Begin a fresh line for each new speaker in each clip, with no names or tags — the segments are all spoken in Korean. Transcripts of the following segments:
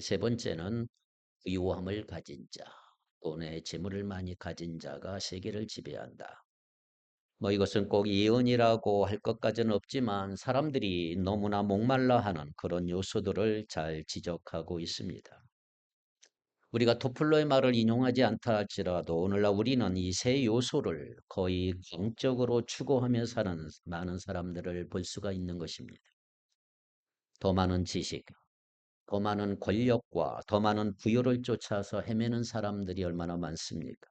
세 번째는 부유함을 가진 자, 돈의 재물을 많이 가진 자가 세계를 지배한다. 이것은 꼭 예언이라고 할 것까지는 없지만 사람들이 너무나 목말라 하는 그런 요소들을 잘 지적하고 있습니다. 우리가 토플러의 말을 인용하지 않다 할지라도 오늘날 우리는 이 세 요소를 거의 광적으로 추구하며 사는 많은 사람들을 볼 수가 있는 것입니다. 더 많은 지식, 더 많은 권력과 더 많은 부여를 쫓아서 헤매는 사람들이 얼마나 많습니까?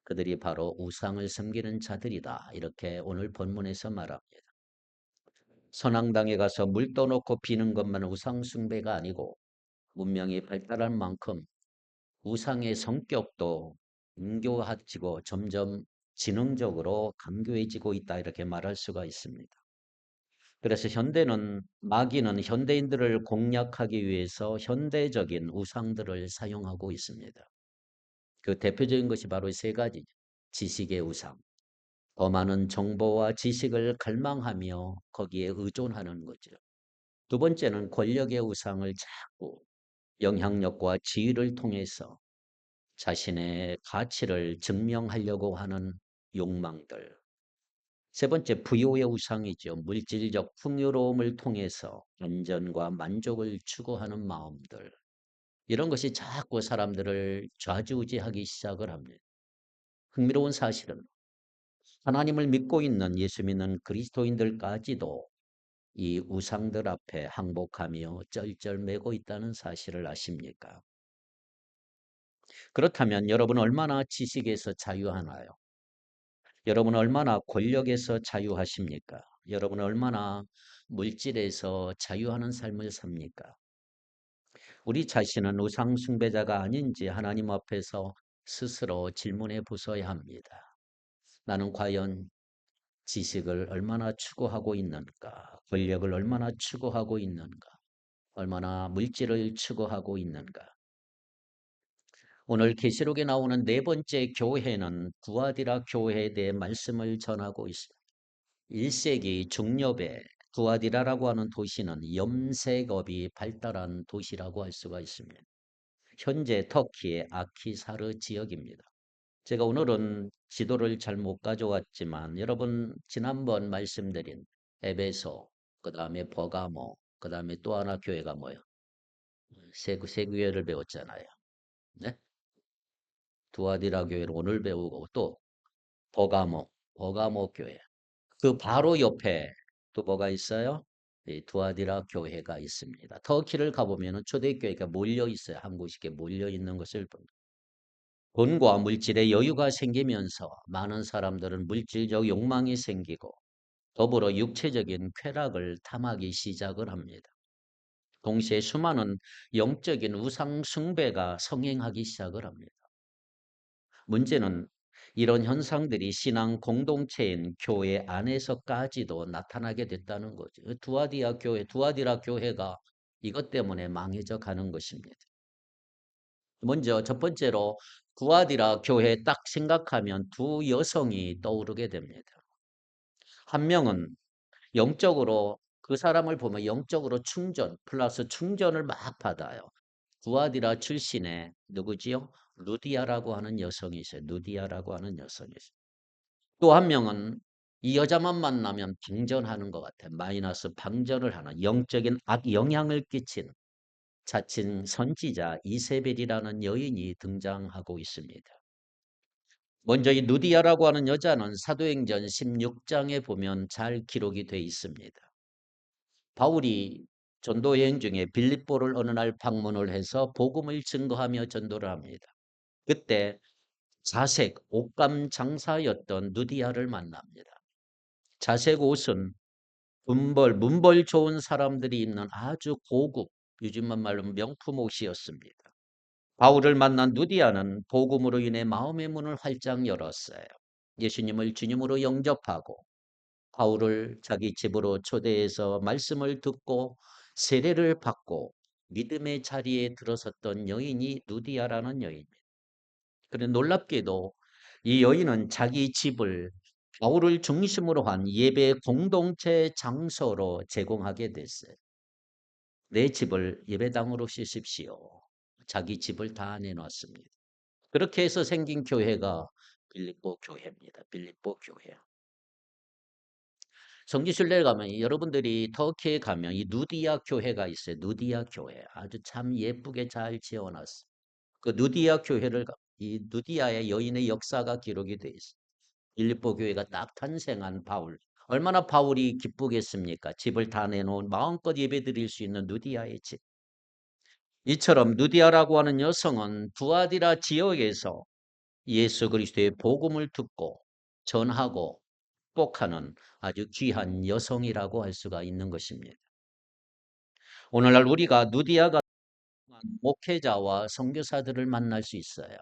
그들이 바로 우상을 섬기는 자들이다. 이렇게 오늘 본문에서 말합니다. 선앙당에 가서 물 떠놓고 비는 것만 우상 숭배가 아니고 문명이 발달한 만큼 우상의 성격도 인교화지고 점점 지능적으로 간교해지고 있다. 이렇게 말할 수가 있습니다. 그래서 마귀는 현대인들을 공략하기 위해서 현대적인 우상들을 사용하고 있습니다. 그 대표적인 것이 바로 세 가지죠. 지식의 우상, 더 많은 정보와 지식을 갈망하며 거기에 의존하는 거죠. 두 번째는 권력의 우상을 자꾸 영향력과 지위를 통해서 자신의 가치를 증명하려고 하는 욕망들. 세 번째, 부요의 우상이죠. 물질적 풍요로움을 통해서 안전과 만족을 추구하는 마음들. 이런 것이 자꾸 사람들을 좌지우지하기 시작을 합니다. 흥미로운 사실은 하나님을 믿고 있는 예수 믿는 그리스도인들까지도 이 우상들 앞에 항복하며 쩔쩔매고 있다는 사실을 아십니까? 그렇다면 여러분 얼마나 지식에서 자유하나요? 여러분 얼마나 권력에서 자유하십니까? 여러분 얼마나 물질에서 자유하는 삶을 삽니까? 우리 자신은 우상 숭배자가 아닌지 하나님 앞에서 스스로 질문해 보셔야 합니다. 나는 과연 지식을 얼마나 추구하고 있는가? 권력을 얼마나 추구하고 있는가? 얼마나 물질을 추구하고 있는가? 오늘 계시록에 나오는 네 번째 교회는 두아디라 교회에 대해 말씀을 전하고 있습니다. 1세기 중엽에 두아디라라고 하는 도시는 염색업이 발달한 도시라고 할 수가 있습니다. 현재 터키의 아키사르 지역입니다. 제가 오늘은 지도를 잘 못 가져왔지만 여러분 지난번 말씀드린 에베소, 그 다음에 버가모, 그 다음에 또 하나 교회가 뭐예요? 세 교회를 배웠잖아요. 네? 두아디라 교회를 오늘 배우고 또 버가모 교회. 그 바로 옆에 또 뭐가 있어요? 이 두아디라 교회가 있습니다. 터키를 가보면 초대교회가 몰려 있어요. 한 곳에 몰려 있는 것을 봅니다. 돈과 물질의 여유가 생기면서 많은 사람들은 물질적 욕망이 생기고 더불어 육체적인 쾌락을 탐하기 시작을 합니다. 동시에 수많은 영적인 우상 숭배가 성행하기 시작을 합니다. 문제는 이런 현상들이 신앙 공동체인 교회 안에서까지도 나타나게 됐다는 거죠. 두아디라 교회가 이것 때문에 망해져 가는 것입니다. 먼저 첫 번째로 두아디라 교회 딱 생각하면 두 여성이 떠오르게 됩니다. 한 명은 영적으로 그 사람을 보면 영적으로 충전 플러스 충전을 막 받아요. 두아디라 출신의 누구지요? 루디아라고 하는 여성이 있어요. 루디아라고 하는 여성이 있어요. 또 한 명은 이 여자만 만나면 방전하는 것 같아. 마이너스 방전을 하는 영적인 악 영향을 끼친 자칭 선지자 이세벨이라는 여인이 등장하고 있습니다. 먼저 이 누디아라고 하는 여자는 사도행전 16장에 보면 잘 기록이 되어 있습니다. 바울이 전도 여행 중에 빌립보를 어느 날 방문을 해서 복음을 증거하며 전도를 합니다. 그때 자색 옷감 장사였던 누디아를 만납니다. 자색 옷은 문벌 좋은 사람들이 입는 아주 고급, 요즘만 말로 명품 옷이었습니다. 바울을 만난 누디아는 복음으로 인해 마음의 문을 활짝 열었어요. 예수님을 주님으로 영접하고 바울을 자기 집으로 초대해서 말씀을 듣고 세례를 받고 믿음의 자리에 들어섰던 여인이 누디아라는 여인입니다. 그런데 놀랍게도 이 여인은 자기 집을 바울을 중심으로 한 예배 공동체 장소로 제공하게 됐어요. 내 집을 예배당으로 쓰십시오. 자기 집을 다 내놨습니다. 그렇게 해서 생긴 교회가 빌립보 교회입니다. 빌립보 교회. 성지순례를 가면 여러분들이 터키에 가면 이 누디아 교회가 있어요. 누디아 교회. 아주 참 예쁘게 잘 지어놨어요. 그 누디아 교회를 이 누디아의 여인의 역사가 기록이 돼 있어요. 빌립보 교회가 딱 탄생한 바울. 얼마나 바울이 기쁘겠습니까? 집을 다 내놓은 마음껏 예배드릴 수 있는 누디아의 집. 이처럼 누디아라고 하는 여성은 두아디라 지역에서 예수 그리스도의 복음을 듣고 전하고 축복하는 아주 귀한 여성이라고 할 수가 있는 것입니다. 오늘날 우리가 누디아가 목회자와 선교사들을 만날 수 있어요.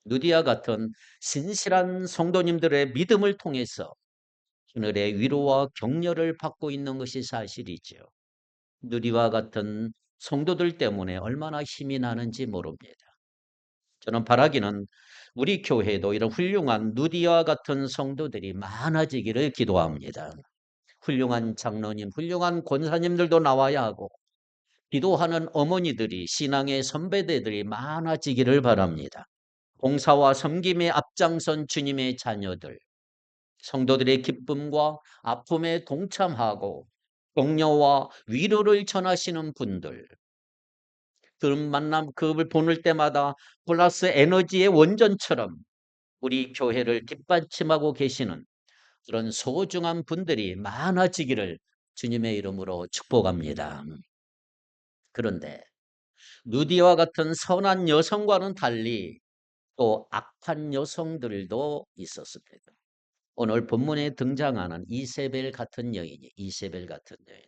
누디아 같은 신실한 성도님들의 믿음을 통해서 하늘의 위로와 격려를 받고 있는 것이 사실이죠. 누디와 같은 성도들 때문에 얼마나 힘이 나는지 모릅니다. 저는 바라기는 우리 교회도 이런 훌륭한 누디와 같은 성도들이 많아지기를 기도합니다. 훌륭한 장로님, 훌륭한 권사님들도 나와야 하고 기도하는 어머니들이 신앙의 선배들이 많아지기를 바랍니다. 봉사와 섬김에 앞장선 주님의 자녀들, 성도들의 기쁨과 아픔에 동참하고 격려와 위로를 전하시는 분들, 그런 만남, 그걸 보낼 때마다 플러스 에너지의 원전처럼 우리 교회를 뒷받침하고 계시는 그런 소중한 분들이 많아지기를 주님의 이름으로 축복합니다. 그런데 누디와 같은 선한 여성과는 달리 또 악한 여성들도 있었습니다. 오늘 본문에 등장하는 이세벨 같은 여인이 이세벨 같은 여인.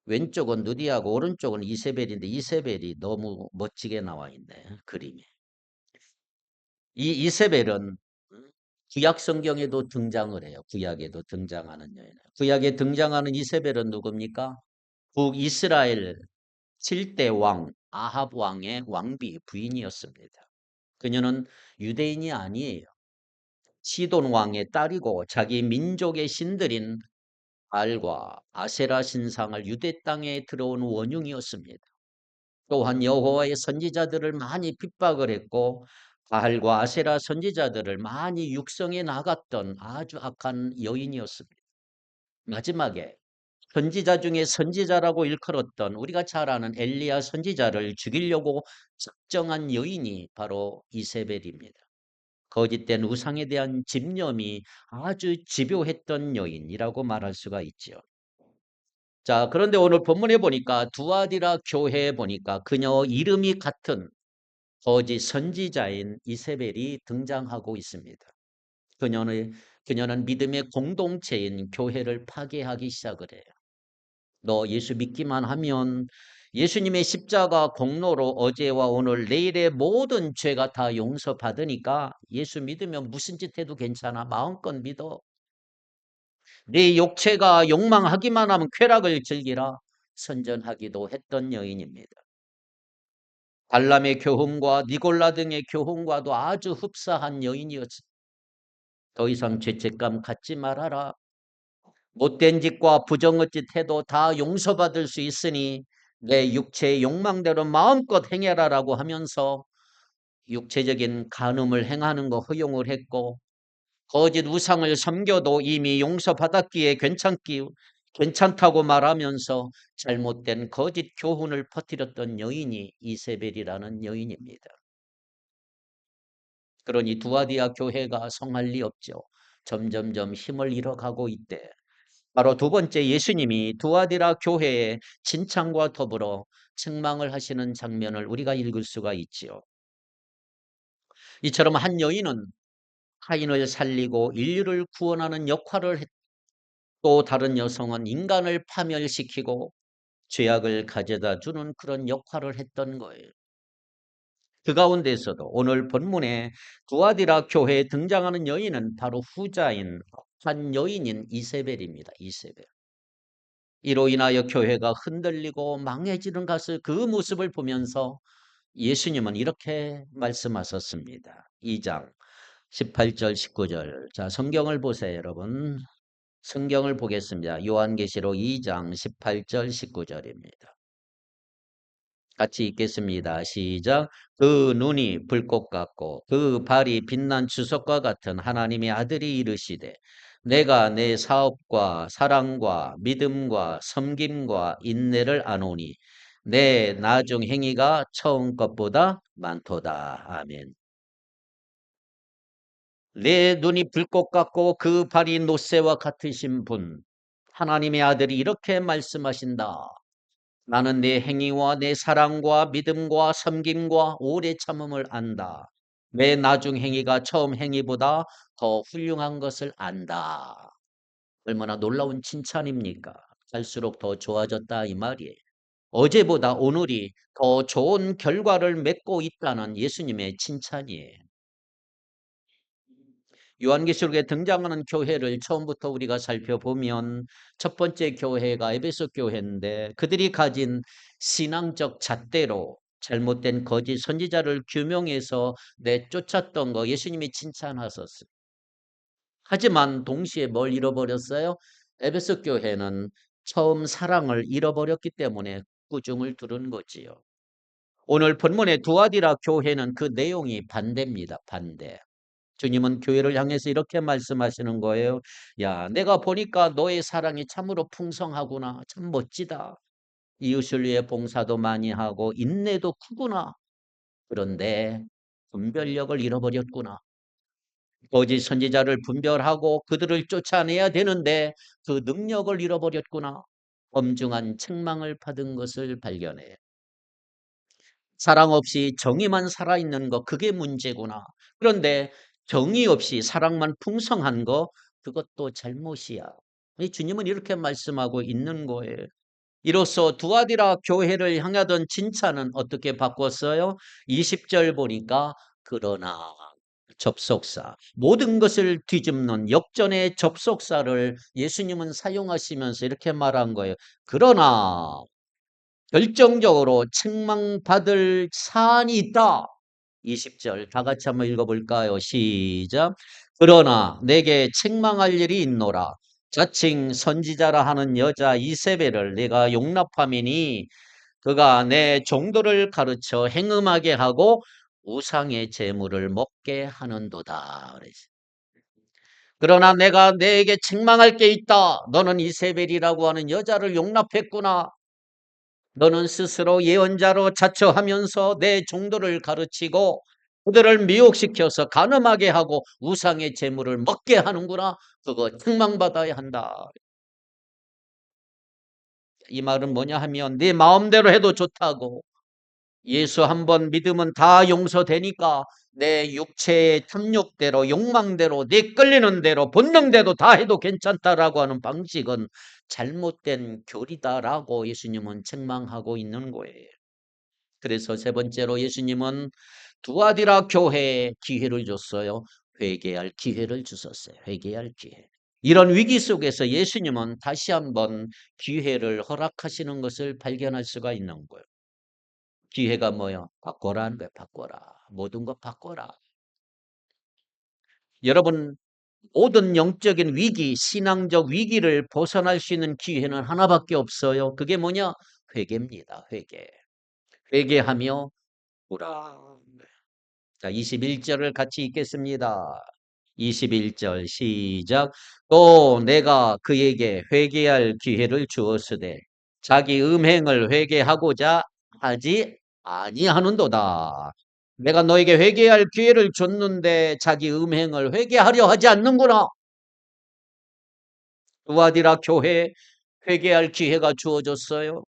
왼쪽은 누디하고 오른쪽은 이세벨인데 이세벨이 너무 멋지게 나와 있네. 그림이. 이 이세벨은 구약 성경에도 등장을 해요. 구약에도 등장하는 여인. 구약에 등장하는 이세벨은 누굽니까? 북이스라엘 7대 왕 아합 왕의 왕비 부인이었습니다. 그녀는 유대인이 아니에요. 시돈 왕의 딸이고 자기 민족의 신들인 발과 아세라 신상을 유대 땅에 들어온 원흉이었습니다. 또한 여호와의 선지자들을 많이 핍박을 했고 바알과 아세라 선지자들을 많이 육성해 나갔던 아주 악한 여인이었습니다. 마지막에 선지자 중에 선지자라고 일컬었던 우리가 잘 아는 엘리야 선지자를 죽이려고 작정한 여인이 바로 이세벨입니다. 거짓된 우상에 대한 집념이 아주 집요했던 여인이라고 말할 수가 있죠. 자, 그런데 오늘 본문에 보니까 두아디라 교회에 보니까 그녀 이름이 같은 거짓 선지자인 이세벨이 등장하고 있습니다. 그녀는 믿음의 공동체인 교회를 파괴하기 시작을 해요. 너 예수 믿기만 하면 예수님의 십자가 공로로 어제와 오늘 내일의 모든 죄가 다 용서받으니까 예수 믿으면 무슨 짓 해도 괜찮아. 마음껏 믿어. 네 육체가 욕망하기만 하면 쾌락을 즐기라. 선전하기도 했던 여인입니다. 발람의 교훈과 니골라 등의 교훈과도 아주 흡사한 여인이었습니다. 더 이상 죄책감 갖지 말아라. 못된 짓과 부정의 짓 해도 다 용서받을 수 있으니 내 육체의 욕망대로 마음껏 행해라라고 하면서 육체적인 간음을 행하는 거 허용을 했고 거짓 우상을 섬겨도 이미 용서받았기에 괜찮다고 말하면서 잘못된 거짓 교훈을 퍼뜨렸던 여인이 이세벨이라는 여인입니다. 그러니 두아디아 교회가 성할 리 없죠. 점점점 힘을 잃어가고 있대. 바로 두 번째 예수님이 두아디라 교회의 칭찬과 더불어 책망을 하시는 장면을 우리가 읽을 수가 있지요. 이처럼 한 여인은 타인을 살리고 인류를 구원하는 역할을 했고 또 다른 여성은 인간을 파멸시키고 죄악을 가져다 주는 그런 역할을 했던 거예요. 그 가운데서도 오늘 본문에 두아디라 교회에 등장하는 여인은 바로 후자인 한 여인인 이세벨입니다. 이세벨. 이로 인하여 교회가 흔들리고 망해지는 것을 그 모습을 보면서 예수님은 이렇게 말씀하셨습니다. 2장 18절 19절. 자, 성경을 보세요, 여러분. 성경을 보겠습니다. 요한계시록 2장 18절 19절입니다. 같이 읽겠습니다. 시작. 그 눈이 불꽃 같고 그 발이 빛난 주석과 같은 하나님의 아들이 이르시되 내가 내 사업과 사랑과 믿음과 섬김과 인내를 아노니 내 나중 행위가 처음 것보다 많도다. 아멘. 내 눈이 불꽃 같고 그 발이 노새와 같으신 분, 하나님의 아들이 이렇게 말씀하신다. 나는 내 행위와 내 사랑과 믿음과 섬김과 오래 참음을 안다. 내 나중 행위가 처음 행위보다 더 훌륭한 것을 안다. 얼마나 놀라운 칭찬입니까? 갈수록 더 좋아졌다 이 말이에요. 어제보다 오늘이 더 좋은 결과를 맺고 있다는 예수님의 칭찬이에요. 요한계시록에 등장하는 교회를 처음부터 우리가 살펴보면 첫 번째 교회가 에베소 교회인데 그들이 가진 신앙적 잣대로 잘못된 거짓 선지자를 규명해서 내쫓았던 거 예수님이 칭찬하셨어요. 하지만 동시에 뭘 잃어버렸어요? 에베소 교회는 처음 사랑을 잃어버렸기 때문에 꾸중을 들은 거지요. 오늘 본문의 두아디라 교회는 그 내용이 반대입니다. 반대. 주님은 교회를 향해서 이렇게 말씀하시는 거예요. 야, 내가 보니까 너의 사랑이 참으로 풍성하구나. 참 멋지다. 이웃을 위해 봉사도 많이 하고 인내도 크구나. 그런데 분별력을 잃어버렸구나. 거짓 선지자를 분별하고 그들을 쫓아내야 되는데 그 능력을 잃어버렸구나. 엄중한 책망을 받은 것을 발견해. 사랑 없이 정의만 살아있는 거 그게 문제구나. 그런데 정의 없이 사랑만 풍성한 거 그것도 잘못이야. 주님은 이렇게 말씀하고 있는 거예요. 이로써 두아디라 교회를 향하던 칭찬은 어떻게 바꿨어요? 20절 보니까 그러나 접속사 모든 것을 뒤집는 역전의 접속사를 예수님은 사용하시면서 이렇게 말한 거예요. 그러나 결정적으로 책망받을 사안이 있다. 20절 다 같이 한번 읽어볼까요? 시작. 그러나 내게 책망할 일이 있노라. 자칭 선지자라 하는 여자 이세벨을 내가 용납함이니 그가 내 종도를 가르쳐 행음하게 하고 우상의 재물을 먹게 하는도다. 그랬어요. 그러나 내가 내게 책망할 게 있다. 너는 이세벨이라고 하는 여자를 용납했구나. 너는 스스로 예언자로 자처하면서 내 종도를 가르치고 그들을 미혹시켜서 간음하게 하고 우상의 재물을 먹게 하는구나. 그거 책망받아야 한다. 이 말은 뭐냐 하면 네 마음대로 해도 좋다고. 예수 한 번 믿으면 다 용서되니까 내 육체의 탐욕대로 욕망대로 네 끌리는 대로 본능대로 다 해도 괜찮다라고 하는 방식은 잘못된 교리다라고 예수님은 책망하고 있는 거예요. 그래서 세 번째로 예수님은 두아디라 교회에 기회를 줬어요. 회개할 기회를 주셨어요. 회개할 기회. 이런 위기 속에서 예수님은 다시 한번 기회를 허락하시는 것을 발견할 수가 있는 거예요. 기회가 뭐요? 바꿔라는 거예요. 바꿔라. 모든 것 바꿔라. 여러분 모든 영적인 위기, 신앙적 위기를 벗어날 수 있는 기회는 하나밖에 없어요. 그게 뭐냐? 회개입니다. 회개. 회개하며 오라. 자, 21절을 같이 읽겠습니다. 21절 시작. 또 내가 그에게 회개할 기회를 주었으되 자기 음행을 회개하고자 하지 아니하는도다. 내가 너에게 회개할 기회를 줬는데 자기 음행을 회개하려 하지 않는구나. 두아디라 교회 회개할 기회가 주어졌어요.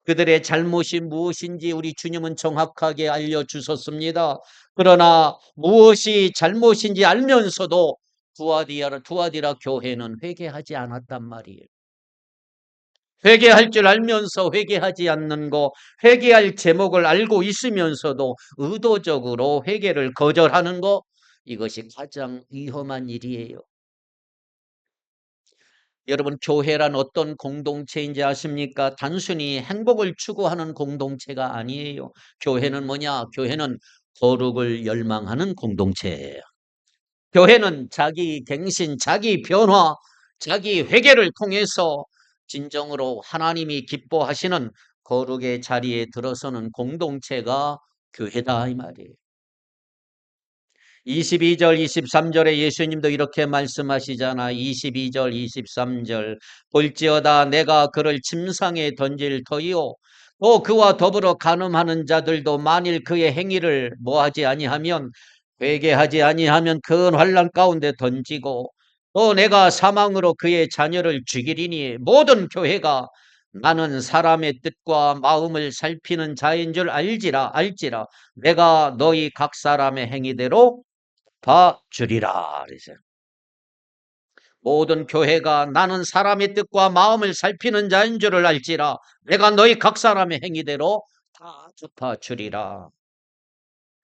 그들의 잘못이 무엇인지 우리 주님은 정확하게 알려주셨습니다. 그러나 무엇이 잘못인지 알면서도 두아디라 교회는 회개하지 않았단 말이에요. 회개할 줄 알면서 회개하지 않는 거, 회개할 제목을 알고 있으면서도 의도적으로 회개를 거절하는 거, 이것이 가장 위험한 일이에요. 여러분 교회란 어떤 공동체인지 아십니까? 단순히 행복을 추구하는 공동체가 아니에요. 교회는 뭐냐? 교회는 거룩을 열망하는 공동체예요. 교회는 자기 갱신, 자기 변화, 자기 회개를 통해서 진정으로 하나님이 기뻐하시는 거룩의 자리에 들어서는 공동체가 교회다 이 말이에요. 22절, 23절에 예수님도 이렇게 말씀하시잖아. 22절, 23절. 볼지어다 내가 그를 침상에 던질 터이요. 또 그와 더불어 간음하는 자들도 만일 그의 행위를 뭐하지 아니하면 회개하지 아니하면 큰 환난 가운데 던지고 또 내가 사망으로 그의 자녀를 죽이리니 모든 교회가 나는 사람의 뜻과 마음을 살피는 자인 줄 알지라 내가 너희 각 사람의 행위대로 봐주리라. 그러세요. 모든 교회가 나는 사람의 뜻과 마음을 살피는 자인 줄을 알지라 내가 너희 각 사람의 행위대로 다 갚아주리라.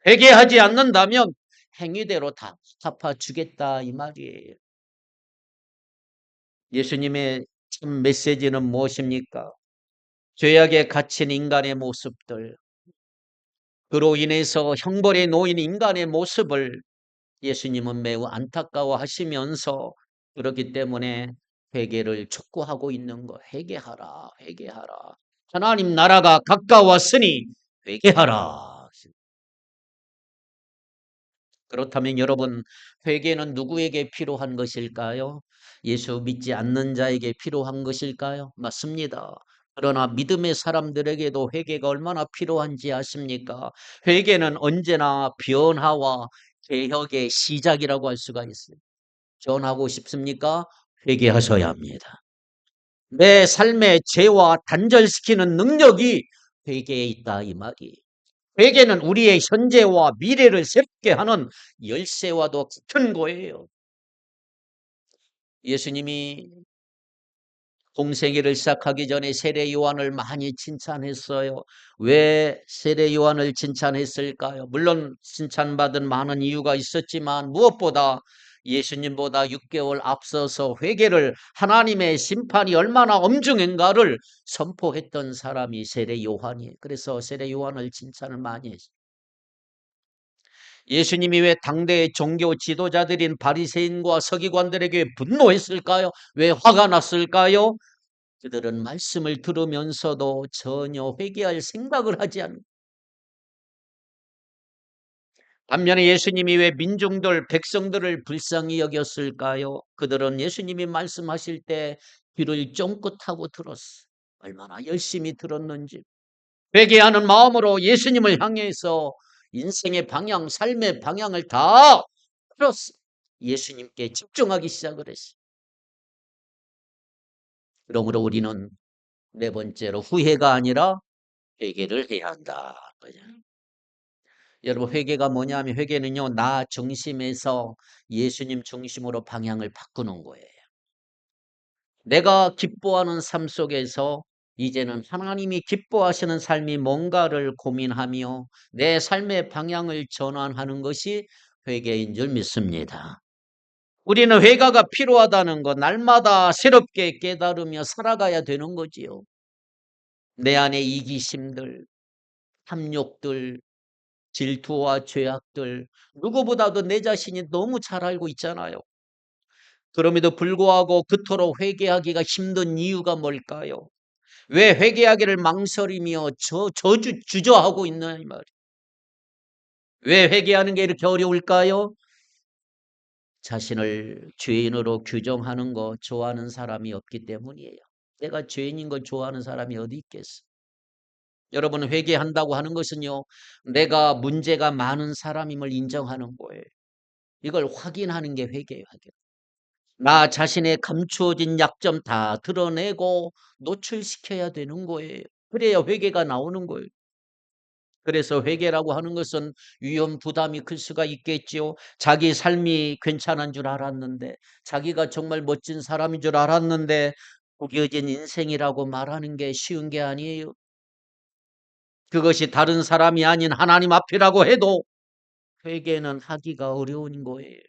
회개하지 않는다면 행위대로 다 갚아주겠다 이 말이에요. 예수님의 참 메시지는 무엇입니까? 죄악에 갇힌 인간의 모습들, 그로 인해서 형벌에 놓인 인간의 모습을 예수님은 매우 안타까워하시면서 그렇기 때문에 회개를 촉구하고 있는 거. 회개하라, 회개하라. 하나님 나라가 가까웠으니 회개하라. 그렇다면 여러분, 회개는 누구에게 필요한 것일까요? 예수 믿지 않는 자에게 필요한 것일까요? 맞습니다. 그러나 믿음의 사람들에게도 회개가 얼마나 필요한지 아십니까? 회개는 언제나 변화와 개혁의 시작이라고 할 수가 있어요. 변하고 싶습니까? 회개하셔야 합니다. 내 삶의 죄와 단절시키는 능력이 회개에 있다 이 말이. 회개는 우리의 현재와 미래를 새롭게 하는 열쇠와도 같은 거예요. 예수님이 공생애를 시작하기 전에 세례 요한을 많이 칭찬했어요. 왜 세례 요한을 칭찬했을까요? 물론 칭찬받은 많은 이유가 있었지만 무엇보다 예수님보다 6개월 앞서서 회개를 하나님의 심판이 얼마나 엄중한가를 선포했던 사람이 세례 요한이에요. 그래서 세례 요한을 칭찬을 많이 했어요. 예수님이 왜 당대의 종교 지도자들인 바리새인과 서기관들에게 분노했을까요? 왜 화가 났을까요? 그들은 말씀을 들으면서도 전혀 회개할 생각을 하지 않는. 반면에 예수님이 왜 민중들, 백성들을 불쌍히 여겼을까요? 그들은 예수님이 말씀하실 때 귀를 쫑긋하고 들었어. 얼마나 열심히 들었는지. 회개하는 마음으로 예수님을 향해서 인생의 방향, 삶의 방향을 다 틀었어. 예수님께 집중하기 시작을 했어. 그러므로 우리는 네 번째로 후회가 아니라 회개를 해야 한다. 여러분 회개가 뭐냐면 회개는요 나 중심에서 예수님 중심으로 방향을 바꾸는 거예요. 내가 기뻐하는 삶 속에서 이제는 하나님이 기뻐하시는 삶이 뭔가를 고민하며 내 삶의 방향을 전환하는 것이 회개인 줄 믿습니다. 우리는 회개가 필요하다는 것 날마다 새롭게 깨달으며 살아가야 되는 거지요. 내 안에 이기심들, 탐욕들, 질투와 죄악들 누구보다도 내 자신이 너무 잘 알고 있잖아요. 그럼에도 불구하고 그토록 회개하기가 힘든 이유가 뭘까요? 왜 회개하기를 망설이며 주저하고 있나 이 말이에요. 왜 회개하는 게 이렇게 어려울까요? 자신을 죄인으로 규정하는 거 좋아하는 사람이 없기 때문이에요. 내가 죄인인 걸 좋아하는 사람이 어디 있겠어? 여러분 회개한다고 하는 것은요. 내가 문제가 많은 사람임을 인정하는 거예요. 이걸 확인하는 게 회개예요. 회개. 나 자신의 감추어진 약점 다 드러내고 노출시켜야 되는 거예요. 그래야 회개가 나오는 거예요. 그래서 회개라고 하는 것은 위험 부담이 클 수가 있겠지요. 자기 삶이 괜찮은 줄 알았는데 자기가 정말 멋진 사람인 줄 알았는데 구겨진 인생이라고 말하는 게 쉬운 게 아니에요. 그것이 다른 사람이 아닌 하나님 앞이라고 해도 회개는 하기가 어려운 거예요.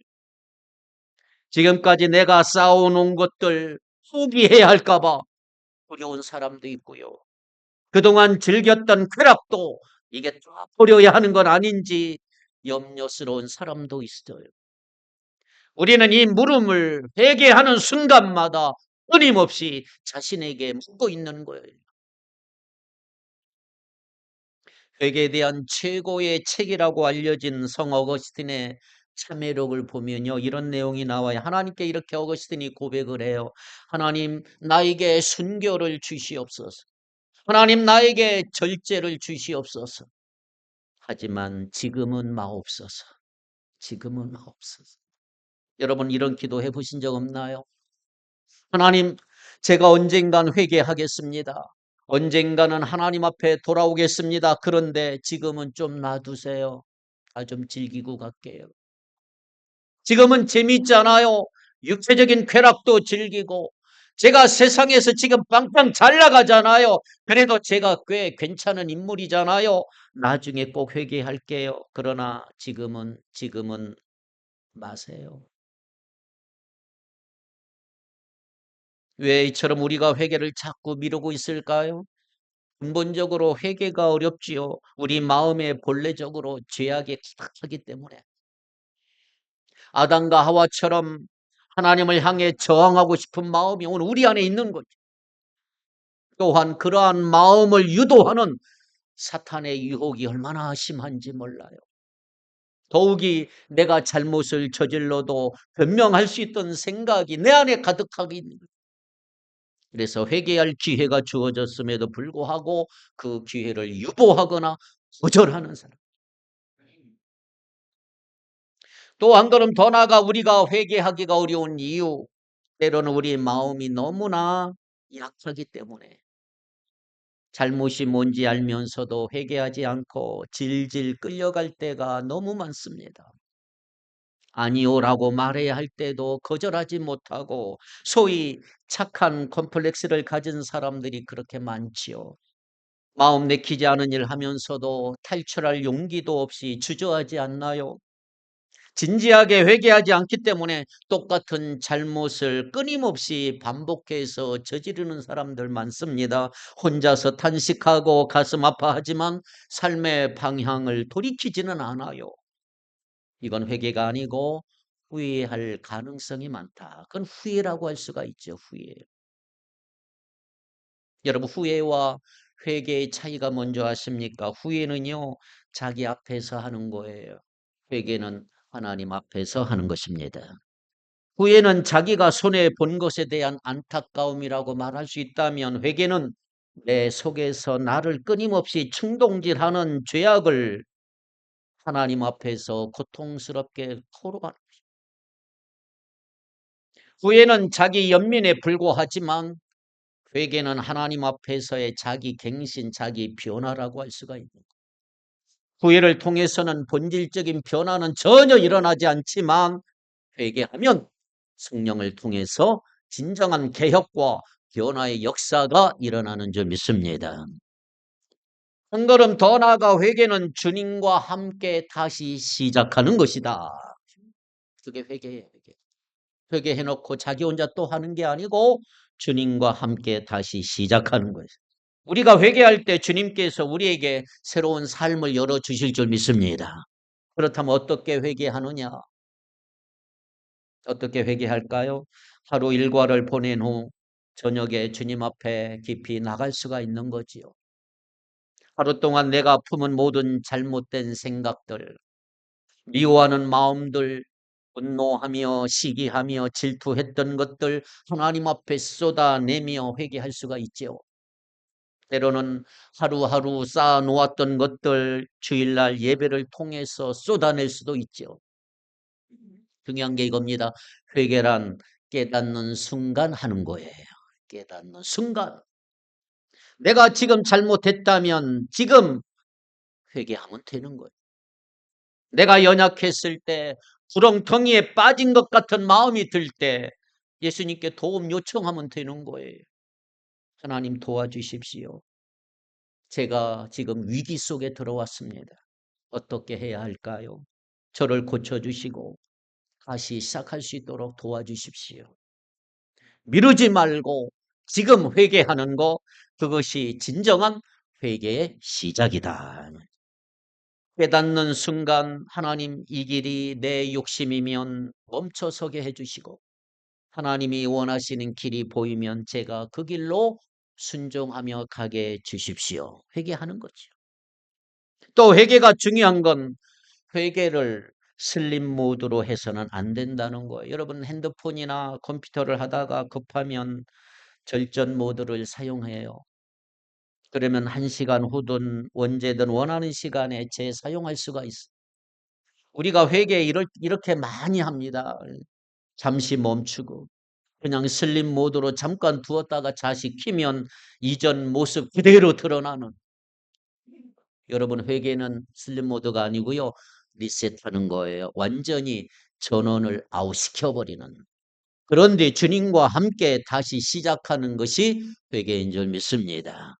지금까지 내가 쌓아놓은 것들 포기해야 할까 봐 두려운 사람도 있고요. 그동안 즐겼던 쾌락도 이게 다 버려야 하는 건 아닌지 염려스러운 사람도 있어요. 우리는 이 물음을 회개하는 순간마다 끊임없이 자신에게 묻고 있는 거예요. 회개에 대한 최고의 책이라고 알려진 성 어거스틴의 참회록을 보면요, 이런 내용이 나와요. 하나님께 이렇게 어거스틴이 고백을 해요. 하나님, 나에게 순교를 주시옵소서. 하나님, 나에게 절제를 주시옵소서. 하지만 지금은 마옵소서. 지금은 마옵소서. 여러분, 이런 기도 해보신 적 없나요? 하나님, 제가 언젠간 회개하겠습니다. 언젠가는 하나님 앞에 돌아오겠습니다. 그런데 지금은 좀 놔두세요. 좀 즐기고 갈게요. 지금은 재미있잖아요. 육체적인 쾌락도 즐기고 제가 세상에서 지금 빵빵 잘 나가잖아요. 그래도 제가 꽤 괜찮은 인물이잖아요. 나중에 꼭 회개할게요. 그러나 지금은 마세요. 왜 이처럼 우리가 회개를 자꾸 미루고 있을까요? 근본적으로 회개가 어렵지요. 우리 마음에 본래적으로 죄악이 가득하기 때문에. 아담과 하와처럼 하나님을 향해 저항하고 싶은 마음이 오늘 우리 안에 있는 거죠. 또한 그러한 마음을 유도하는 사탄의 유혹이 얼마나 심한지 몰라요. 더욱이 내가 잘못을 저질러도 변명할 수 있던 생각이 내 안에 가득하게 있는 거예요. 그래서 회개할 기회가 주어졌음에도 불구하고 그 기회를 유보하거나 거절하는 사람. 또 한 걸음 더 나아가 우리가 회개하기가 어려운 이유, 때로는 우리 마음이 너무나 약하기 때문에 잘못이 뭔지 알면서도 회개하지 않고 질질 끌려갈 때가 너무 많습니다. 아니오라고 말해야 할 때도 거절하지 못하고 소위 착한 컴플렉스를 가진 사람들이 그렇게 많지요. 마음 내키지 않은 일 하면서도 탈출할 용기도 없이 주저하지 않나요? 진지하게 회개하지 않기 때문에 똑같은 잘못을 끊임없이 반복해서 저지르는 사람들 많습니다. 혼자서 탄식하고 가슴 아파하지만 삶의 방향을 돌이키지는 않아요. 이건 회개가 아니고 후회할 가능성이 많다. 그건 후회라고 할 수가 있죠. 후회. 여러분, 후회와 회개의 차이가 뭔지 아십니까? 후회는요, 자기 앞에서 하는 거예요. 회개는 하나님 앞에서 하는 것입니다. 후회는 자기가 손해 본 것에 대한 안타까움이라고 말할 수 있다면, 회개는 내 속에서 나를 끊임없이 충동질하는 죄악을 하나님 앞에서 고통스럽게 토로하는. 후회는 자기 연민에 불과하지만 회개는 하나님 앞에서의 자기 갱신, 자기 변화라고 할 수가 있는 거예요. 후회를 통해서는 본질적인 변화는 전혀 일어나지 않지만 회개하면 성령을 통해서 진정한 개혁과 변화의 역사가 일어나는 줄 믿습니다. 한 걸음 더 나아가 회개는 주님과 함께 다시 시작하는 것이다. 그게 회개예요. 회개해놓고 자기 혼자 또 하는 게 아니고 주님과 함께 다시 시작하는 거예요. 우리가 회개할 때 주님께서 우리에게 새로운 삶을 열어주실 줄 믿습니다. 그렇다면 어떻게 회개하느냐? 어떻게 회개할까요? 하루 일과를 보낸 후 저녁에 주님 앞에 깊이 나갈 수가 있는 거지요. 하루 동안 내가 품은 모든 잘못된 생각들, 미워하는 마음들, 분노하며 시기하며 질투했던 것들 하나님 앞에 쏟아내며 회개할 수가 있죠. 때로는 하루하루 쌓아놓았던 것들 주일날 예배를 통해서 쏟아낼 수도 있죠. 중요한 게 이겁니다. 회개란 깨닫는 순간 하는 거예요. 깨닫는 순간. 내가 지금 잘못했다면 지금 회개하면 되는 거예요. 내가 연약했을 때 구렁텅이에 빠진 것 같은 마음이 들 때 예수님께 도움 요청하면 되는 거예요. 하나님 도와주십시오. 제가 지금 위기 속에 들어왔습니다. 어떻게 해야 할까요? 저를 고쳐주시고 다시 시작할 수 있도록 도와주십시오. 미루지 말고 지금 회개하는 거, 그것이 진정한 회개의 시작이다. 깨닫는 순간 하나님, 이 길이 내 욕심이면 멈춰서게 해주시고 하나님이 원하시는 길이 보이면 제가 그 길로 순종하며 가게 해 주십시오. 회개하는 거죠. 또 회개가 중요한 건 회개를 슬립 모드로 해서는 안 된다는 거예요. 여러분 핸드폰이나 컴퓨터를 하다가 급하면 절전 모드를 사용해요. 그러면 1시간 후든 언제든 원하는 시간에 재사용할 수가 있어요. 우리가 회개 이렇게 많이 합니다. 잠시 멈추고 그냥 슬립 모드로 잠깐 두었다가 다시 키면 이전 모습 그대로 드러나는. 여러분 회개는 슬립 모드가 아니고요. 리셋하는 거예요. 완전히 전원을 아웃시켜버리는. 그런데 주님과 함께 다시 시작하는 것이 회개인 줄 믿습니다.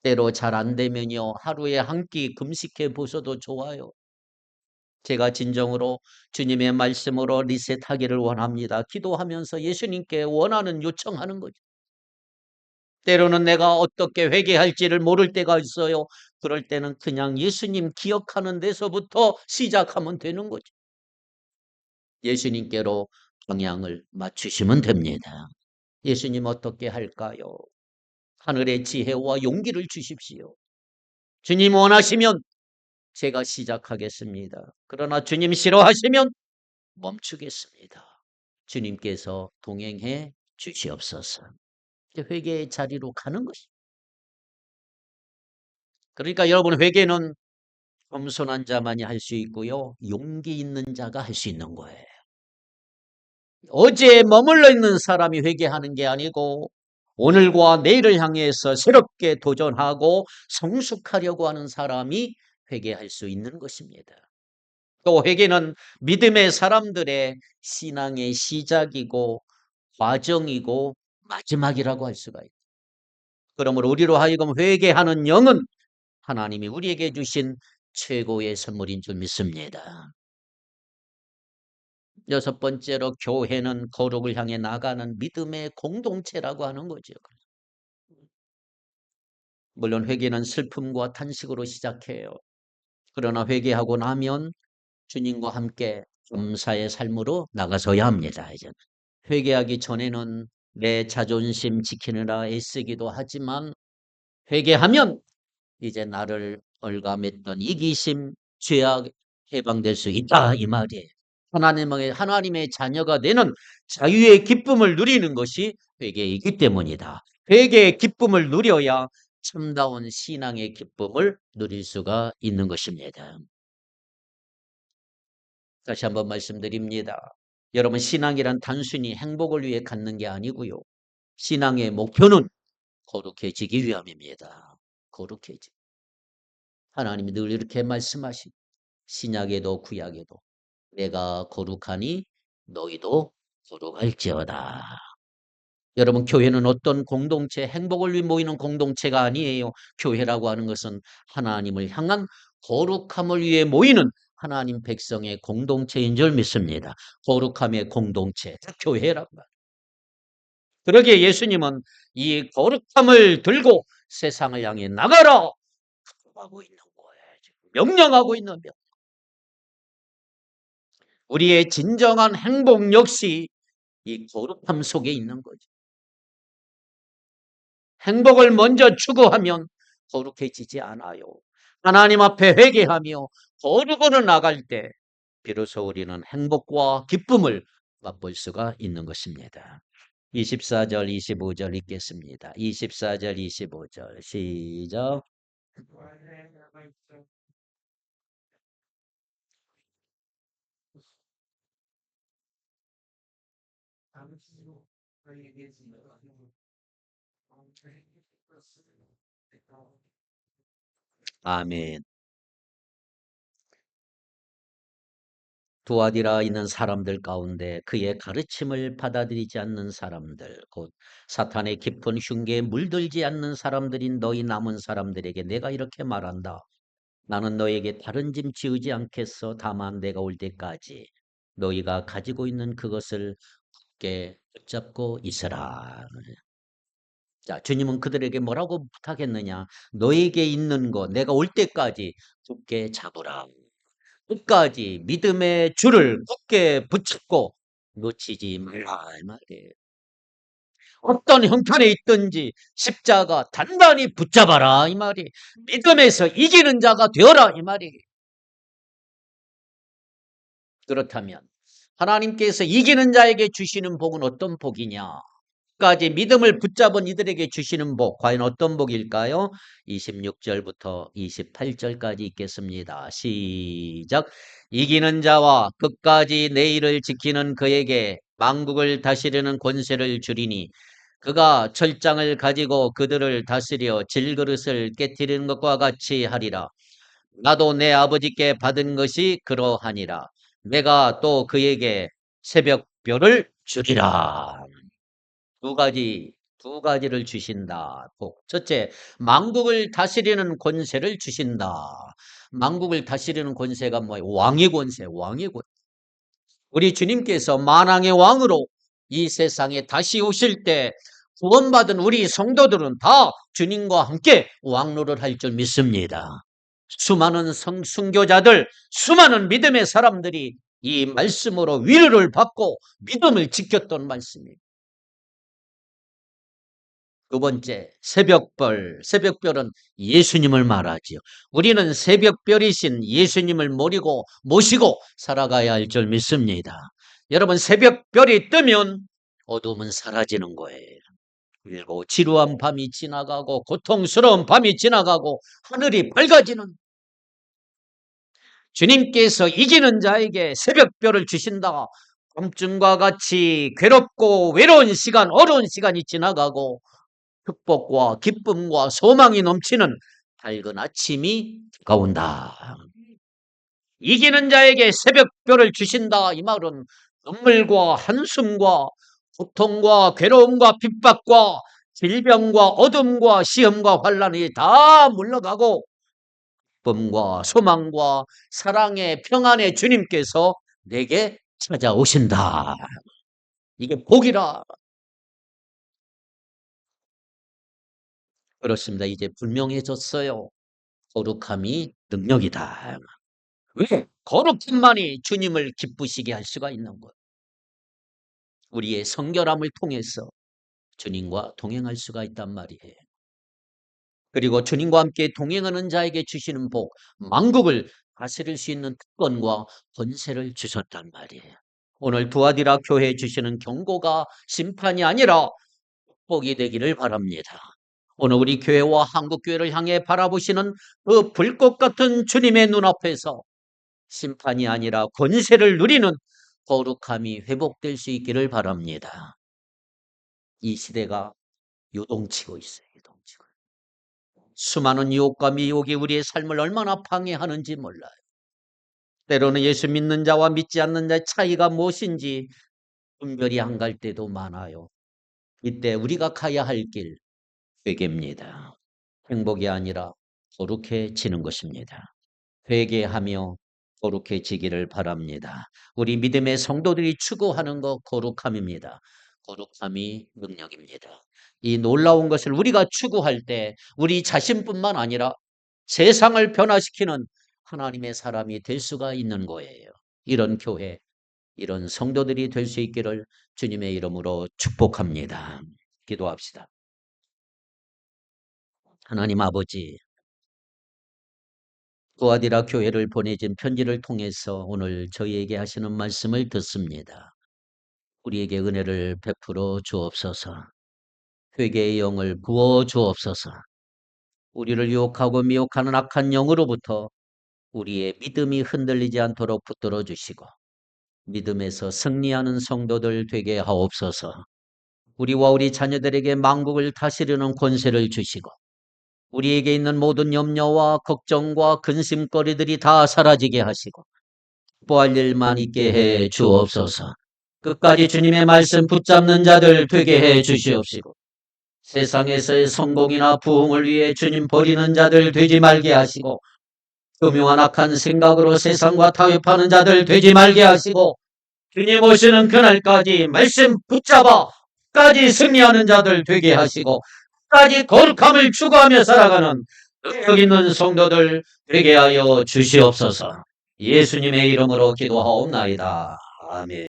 때로 잘 안 되면요. 하루에 한 끼 금식해 보셔도 좋아요. 제가 진정으로 주님의 말씀으로 리셋하기를 원합니다. 기도하면서 예수님께 원하는 요청하는 거죠. 때로는 내가 어떻게 회개할지를 모를 때가 있어요. 그럴 때는 그냥 예수님 기억하는 데서부터 시작하면 되는 거죠. 예수님께로 방향을 맞추시면 됩니다. 예수님 어떻게 할까요? 하늘의 지혜와 용기를 주십시오. 주님 원하시면 제가 시작하겠습니다. 그러나 주님 싫어하시면 멈추겠습니다. 주님께서 동행해 주시옵소서. 회개의 자리로 가는 것입니다. 그러니까 여러분 회개는 겸손한 자만이 할 수 있고요. 용기 있는 자가 할 수 있는 거예요. 어제에 머물러 있는 사람이 회개하는 게 아니고 오늘과 내일을 향해서 새롭게 도전하고 성숙하려고 하는 사람이 회개할 수 있는 것입니다. 또 회개는 믿음의 사람들의 신앙의 시작이고 과정이고 마지막이라고 할 수가 있다. 그러므로 우리로 하여금 회개하는 영은 하나님이 우리에게 주신 최고의 선물인 줄 믿습니다. 여섯 번째로 교회는 거룩을 향해 나가는 믿음의 공동체라고 하는 거죠. 물론 회개는 슬픔과 탄식으로 시작해요. 그러나 회개하고 나면 주님과 함께 감사의 삶으로 나가서야 합니다. 이제 회개하기 전에는 내 자존심 지키느라 애쓰기도 하지만 회개하면 이제 나를 얽어맸던 이기심, 죄악 해방될 수 있다 이 말이에요. 하나님의 자녀가 되는 자유의 기쁨을 누리는 것이 회개이기 때문이다. 회개의 기쁨을 누려야 참다운 신앙의 기쁨을 누릴 수가 있는 것입니다. 다시 한번 말씀드립니다. 여러분 신앙이란 단순히 행복을 위해 갖는 게 아니고요. 신앙의 목표는 거룩해지기 위함입니다. 거룩해지. 하나님이 늘 이렇게 말씀하시. 신약에도 구약에도 내가 거룩하니 너희도 거룩할지어다. 여러분 교회는 어떤 공동체, 행복을 위해 모이는 공동체가 아니에요. 교회라고 하는 것은 하나님을 향한 거룩함을 위해 모이는 하나님 백성의 공동체인 줄 믿습니다. 거룩함의 공동체, 교회란 말. 그러기에 예수님은 이 거룩함을 들고 세상을 향해 나가라 하고 있는 거예요. 명령하고 있는 명. 우리의 진정한 행복 역시 이 거룩함 속에 있는 거죠. 행복을 먼저 추구하면 거룩해지지 않아요. 하나님 앞에 회개하며 거룩으로 나갈 때 비로소 우리는 행복과 기쁨을 맛볼 수가 있는 것입니다. 24절 25절 읽겠습니다. 24절 25절 시작. 아멘. 두아디라 있는 사람들 가운데 그의 가르침을 받아들이지 않는 사람들, 곧 사탄의 깊은 흉계에 물들지 않는 사람들인 너희 남은 사람들에게 내가 이렇게 말한다. 나는 너에게 다른 짐 지우지 않겠어. 다만 내가 올 때까지 너희가 가지고 있는 그것을 굳게 붙잡고 있으라. 자, 주님은 그들에게 뭐라고 부탁했느냐? 너에게 있는 거 내가 올 때까지 굳게 잡으라. 끝까지 믿음의 줄을 굳게 붙잡고 놓치지 말라 이 말이에요. 어떤 형편에 있든지 십자가 단단히 붙잡아라 이 말이. 믿음에서 이기는 자가 되어라 이 말이. 그렇다면 하나님께서 이기는 자에게 주시는 복은 어떤 복이냐? 까지 믿음을 붙잡은 이들에게 주시는 복 과연 어떤 복일까요? 26절부터 28절까지 읽겠습니다. 시작. 이기는 자와 끝까지 내 일을 지키는 그에게 만국을 다스리는 권세를 주리니 그가 철장을 가지고 그들을 다스려 질그릇을 깨뜨리는 것과 같이 하리라. 나도 내 아버지께 받은 것이 그러하니라. 내가 또 그에게 새벽별을 주리라. 두 가지를 주신다. 복. 첫째, 만국을 다스리는 권세를 주신다. 만국을 다스리는 권세가 뭐예요? 왕의 권세, 왕의 권세. 우리 주님께서 만왕의 왕으로 이 세상에 다시 오실 때 구원받은 우리 성도들은 다 주님과 함께 왕노를 할 줄 믿습니다. 수많은 순교자들, 수많은 믿음의 사람들이 이 말씀으로 위로를 받고 믿음을 지켰던 말씀입니다. 두 번째, 새벽별. 새벽별은 예수님을 말하지요. 우리는 새벽별이신 예수님을 모시고 살아가야 할 줄 믿습니다. 여러분, 새벽별이 뜨면 어둠은 사라지는 거예요. 그리고 지루한 밤이 지나가고 고통스러운 밤이 지나가고 하늘이 밝아지는, 주님께서 이기는 자에게 새벽별을 주신다. 밤중과 같이 괴롭고 외로운 시간, 어려운 시간이 지나가고 축복과 기쁨과 소망이 넘치는 밝은 아침이 다가온다. 이기는 자에게 새벽별을 주신다. 이 말은 눈물과 한숨과 고통과 괴로움과 핍박과 질병과 어둠과 시험과 환난이 다 물러가고 기쁨과 소망과 사랑의 평안의 주님께서 내게 찾아오신다. 이게 복이라. 그렇습니다. 이제 분명해졌어요. 거룩함이 능력이다. 왜? 거룩함만이 주님을 기쁘시게 할 수가 있는 거예요. 우리의 성결함을 통해서 주님과 동행할 수가 있단 말이에요. 그리고 주님과 함께 동행하는 자에게 주시는 복, 만국을 다스릴 수 있는 특권과 권세를 주셨단 말이에요. 오늘 두아디라 교회에 주시는 경고가 심판이 아니라 복이 되기를 바랍니다. 오늘 우리 교회와 한국교회를 향해 바라보시는 그 불꽃 같은 주님의 눈앞에서 심판이 아니라 권세를 누리는 거룩함이 회복될 수 있기를 바랍니다. 이 시대가 요동치고 있어요. 요동치고. 수많은 유혹과 미혹이 우리의 삶을 얼마나 방해하는지 몰라요. 때로는 예수 믿는 자와 믿지 않는 자의 차이가 무엇인지 분별이 안 갈 때도 많아요. 이때 우리가 가야 할 길, 회개입니다. 행복이 아니라 거룩해지는 것입니다. 회개하며 거룩해지기를 바랍니다. 우리 믿음의 성도들이 추구하는 것 거룩함입니다. 거룩함이 능력입니다. 이 놀라운 것을 우리가 추구할 때 우리 자신뿐만 아니라 세상을 변화시키는 하나님의 사람이 될 수가 있는 거예요. 이런 교회, 이런 성도들이 될 수 있기를 주님의 이름으로 축복합니다. 기도합시다. 하나님 아버지, 두아디라 교회를 보내진 편지를 통해서 오늘 저희에게 하시는 말씀을 듣습니다. 우리에게 은혜를 베풀어 주옵소서. 회개의 영을 부어 주옵소서. 우리를 유혹하고 미혹하는 악한 영으로부터 우리의 믿음이 흔들리지 않도록 붙들어 주시고 믿음에서 승리하는 성도들 되게 하옵소서. 우리와 우리 자녀들에게 만국을 다스리는 권세를 주시고 우리에게 있는 모든 염려와 걱정과 근심거리들이 다 사라지게 하시고 기뻐할 일만 있게 해 주옵소서. 끝까지 주님의 말씀 붙잡는 자들 되게 해 주시옵시고 세상에서의 성공이나 부흥을 위해 주님 버리는 자들 되지 말게 하시고 교묘한 악한 생각으로 세상과 타협하는 자들 되지 말게 하시고 주님 오시는 그날까지 말씀 붙잡아 끝까지 승리하는 자들 되게 하시고 끝까지 거룩함을 추구하며 살아가는 능력 있는 성도들 되게 하여 주시옵소서. 예수님의 이름으로 기도하옵나이다. 아멘.